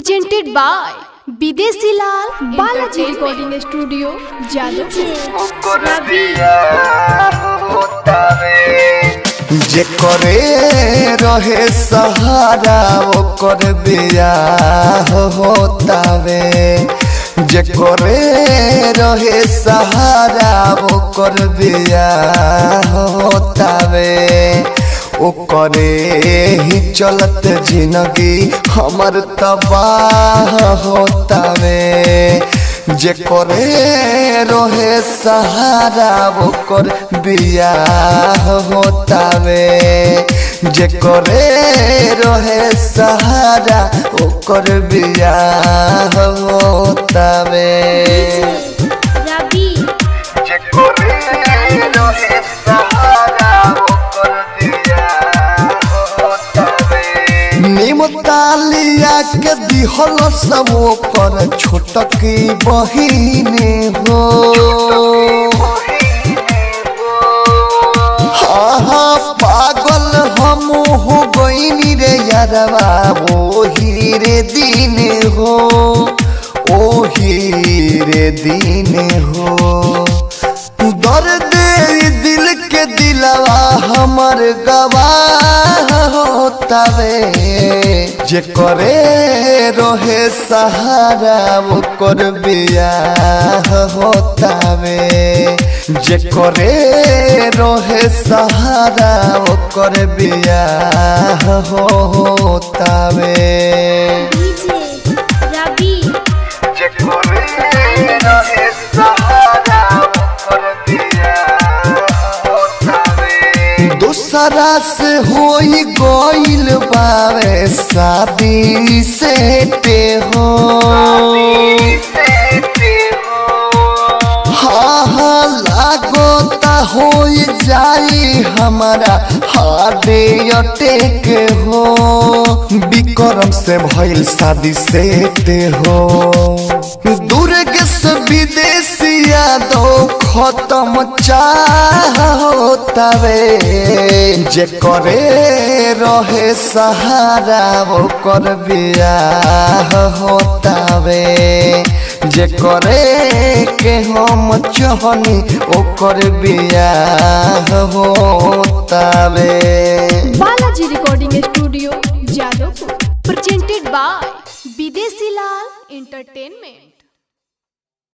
presented by विदेशी लाल Balaji recording studio Jadavpur. जे करे रहे सहारा ओकर बियाह होतावे, जे करे रहे सहारा ओकर बियाह होतावे, ओकरे ही चलत जिंदगी हमर तबाह होतावे। जे करे रहे सहारा ओकर बियाह होतावे, जे करे रहे सहारा ओकर बियाह होतावे। जे करे रहे सहारा ओकर बियाह होतावे। निमतालिया के दिहल सब ओकर छोटकी बहिने हो, हाँ पागल हम हो गईनी रे यारवा ओही रे दिन हो, ओही रे दिन हो। दर्द दिल के दिलवा हमर गवाह होतावे। जे करे रहे सहारा ओकर बियाह होतावे, जे करे रहे सहारा ओकर बियाह होतावे। जे करे रहे सहारा ओकर बियाह होतावे। दूसरा से होई गइल बावे शादी से ते हो, हाँ हाँ लागोता हो जाई हमारा हार्ट अटैक हो। विक्रम से भइल शादी से ते हो, दुर्ग से विदेशिया दो खत्म चाह होतावे। जे करे रहे सहारा ओकर बियाह होतावे, जे करे के हम चाहनी ओकर बियाह होतावे। Balaji recording studio Jadavpur, presented by विदेशी लाल एंटरटेनमेंट।